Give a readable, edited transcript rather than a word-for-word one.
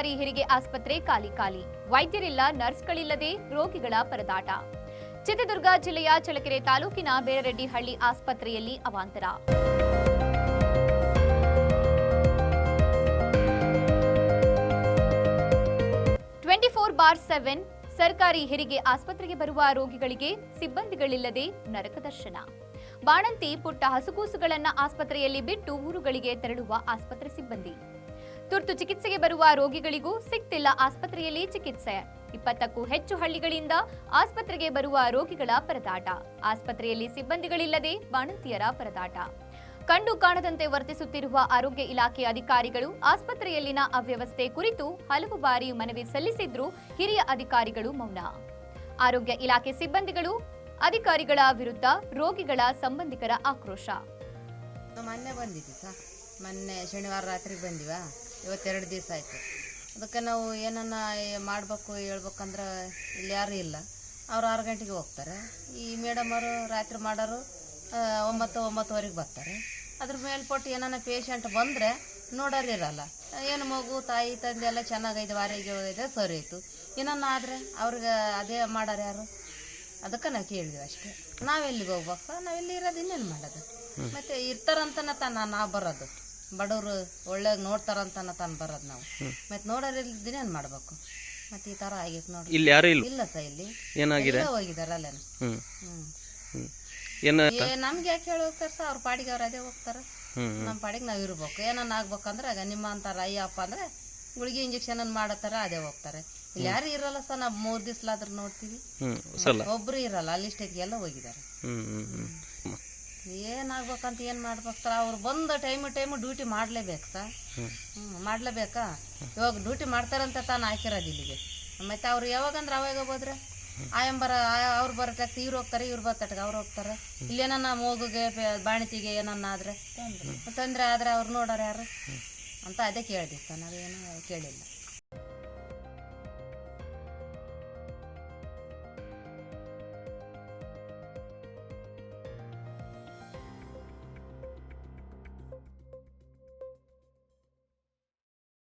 ಸರ್ಕಾರಿ ಹೆರಿಗೆ ಆಸ್ಪತ್ರೆ ಖಾಲಿ. ವೈದ್ಯರಿಲ್ಲ, ನರ್ಸ್ಗಳಿಲ್ಲದೆ ರೋಗಿಗಳ ಪರದಾಟ. ಚಿತ್ರದುರ್ಗ ಜಿಲ್ಲೆಯ ಚಳ್ಳಕೆರೆ ತಾಲೂಕಿನ ಬೇರರೆಡ್ಡಿಹಳ್ಳಿ ಆಸ್ಪತ್ರೆಯಲ್ಲಿ ಅವಾಂತರ. ಸರ್ಕಾರಿ ಹೆರಿಗೆ ಆಸ್ಪತ್ರೆಗೆ ಬರುವ ರೋಗಿಗಳಿಗೆ ಸಿಬ್ಬಂದಿಗಳಿಲ್ಲದೆ ನರಕ ದರ್ಶನ. ಬಾಣಂತಿ ಪುಟ್ಟ ಹಸುಗೂಸುಗಳನ್ನ ಆಸ್ಪತ್ರೆಯಲ್ಲಿ ಬಿಟ್ಟು ಊರುಗಳಿಗೆ ತೆರಳುವ ಆಸ್ಪತ್ರೆ ಸಿಬ್ಬಂದಿ. ತುರ್ತು ಚಿಕಿತ್ಸೆಗೆ ಬರುವ ರೋಗಿಗಳಿಗೂ ಸಿಗ್ತಿಲ್ಲ ಆಸ್ಪತ್ರೆಯಲ್ಲಿ ಚಿಕಿತ್ಸೆ. 20ಕ್ಕೂ ಹೆಚ್ಚು ಹಳ್ಳಿಗಳಿಂದ ಆಸ್ಪತ್ರೆಗೆ ಬರುವ ರೋಗಿಗಳ ಪರದಾಟ. ಆಸ್ಪತ್ರೆಯಲ್ಲಿ ಸಿಬ್ಬಂದಿಗಳಿಲ್ಲದೆ ಬಾಣಂತಿಯರ ಪರದಾಟ. ಕಂಡು ಕಾಣದಂತೆ ವರ್ತಿಸುತ್ತಿರುವ ಆರೋಗ್ಯ ಇಲಾಖೆ ಅಧಿಕಾರಿಗಳು ಆಸ್ಪತ್ರೆಯಲ್ಲಿನ ಅವ್ಯವಸ್ಥೆ ಕುರಿತು ಹಲವು ಬಾರಿ ಮನವಿ ಸಲ್ಲಿಸಿದ್ರೂ ಹಿರಿಯ ಅಧಿಕಾರಿಗಳು ಮೌನ. ಆರೋಗ್ಯ ಇಲಾಖೆ ಸಿಬ್ಬಂದಿಗಳು ಅಧಿಕಾರಿಗಳ ವಿರುದ್ಧ ರೋಗಿಗಳ ಸಂಬಂಧಿಕರ ಆಕ್ರೋಶ. ಮೊನ್ನೆ ಬಂದಿದ್ವಿ ಸರ್, ಮೊನ್ನೆ ಶನಿವಾರ ರಾತ್ರಿ ಬಂದಿವ, ಇವತ್ತು 2 ದಿವಸ ಆಯ್ತು. ಅದಕ್ಕೆ ನಾವು ಏನನ್ನ ಮಾಡಬೇಕು ಹೇಳ್ಬೇಕಂದ್ರೆ ಇಲ್ಲಿ ಯಾರು ಇಲ್ಲ. ಅವ್ರು 6 ಗಂಟೆಗೆ ಹೋಗ್ತಾರೆ. ಈ ಮೇಡಮ್ ಅವರು ರಾತ್ರಿ ಮಾಡೋರು 9-9:30 ಬರ್ತಾರೆ. ಅದ್ರ ಮೇಲ್ಪಟ್ಟು ಏನಾನ ಪೇಷಂಟ್ ಬಂದರೆ ನೋಡೋರಿರಲ್ಲ. ಏನು ಮಗು ತಾಯಿ ತಂದೆ ಎಲ್ಲ ಚೆನ್ನಾಗೈತೆ, ಆರೋಗ್ಯ ಇದೆ, ಸರಿ ಆಯಿತು. ಏನನ್ನ ಆದರೆ ಅವ್ರಿಗೆ ಅದೇ ಮಾಡೋರು ಯಾರು? ಅದಕ್ಕೆ ನಾವು ಕೇಳಿದ್ವಿ ಅಷ್ಟೇ. ನಾವೆಲ್ಲಿಗೆ ಹೋಗ್ಬೇಕು ಸರ್? ನಾವೆಲ್ಲಿ ಇರೋದು ಇನ್ನೇನು ಮಾಡೋದು? ಮತ್ತು ಇರ್ತಾರಂತನ ನಾವು ಬರೋದು, ಬಡವರು ಒಳ್ಳೆಗೆ ನೋಡ್ತಾರಂತನ ತಾನು ಬರೋದು ನಾವು. ಮತ್ತು ನೋಡೋರಿಲ್ದಿನೇನು ಮಾಡಬೇಕು? ಮತ್ತು ಈ ಥರ ಆಗೈತೆ ನೋಡಿ. ಇಲ್ಲಿ ಯಾರು ಇಲ್ಲ ಸರ್, ಇಲ್ಲಿ ಹೋಗಿದ್ದಾರೆ ಅಲ್ಲೇನು. ನಮ್ಗೆ ಯಾಕೆ ಹೇಳಿ ಹೋಗ್ತಾರೆ ಸರ್? ಅವ್ರ ಪಾಡಿಗೆ ಅವ್ರು ಅದೇ ಹೋಗ್ತಾರೆ, ನಮ್ಮ ಪಾಡಿಗೆ ನಾವು ಇರ್ಬೇಕು. ಏನನ್ನ ಆಗ್ಬೇಕಂದ್ರೆ ಆಗ ನಿಮ್ಮ ಅಂತಾರ ಅಯ್ಯಪ್ಪ ಅಂದ್ರೆ ಗುಳಿಗೆ ಇಂಜೆಕ್ಷನ್ ಮಾಡತ್ತಾರ, ಅದೇ ಹೋಗ್ತಾರೆ. ಇಲ್ಲಿ ಯಾರು ಇರಲ್ಲ ಸರ್. ನಾವು 3 ದಿವ್ಸಲಾದ್ರೂ ನೋಡ್ತೀವಿ, ಒಬ್ರು ಇರಲ್ಲ. ಅಲ್ಲಿ ಸ್ಟೇಟ್ಗೆಲ್ಲ ಹೋಗಿದ್ದಾರೆ. ಏನಾಗ್ಬೇಕಂತ ಏನು ಮಾಡ್ಬೇಕು ಸರ್? ಅವ್ರು ಬಂದ ಟೈಮು ಡ್ಯೂಟಿ ಮಾಡಲೇಬೇಕು ಸರ್. ಮಾಡಲೇಬೇಕಾ? ಇವಾಗ ಡ್ಯೂಟಿ ಮಾಡ್ತಾರಂತ ತಾನು ಹಾಕಿರೋದು ಇಲ್ಲಿಗೆ. ಮತ್ತು ಅವ್ರು ಯಾವಾಗಂದ್ರೆ ಅವಾಗ ಹೋದ್ರೆ ಅವ್ರು ಬರಕ್ಕೆ ಇವ್ರು ಹೋಗ್ತಾರೆ, ಇವ್ರು ಬರ್ತಟ್ಗೆ ಅವ್ರು ಹೋಗ್ತಾರೆ. ಇಲ್ಲೇನನ್ನ ಮಗುಗೆ ಬಾಣಿತಿಗೆ ಏನನ್ನ ಆದರೆ ತೊಂದರೆ ಆದರೆ ಅವ್ರು ನೋಡೋರು ಯಾರು ಅಂತ ಅದೇ ಕೇಳಿದ್ವಿ ಸರ್. ನಾವೇನು ಕೇಳಿಲ್ಲ.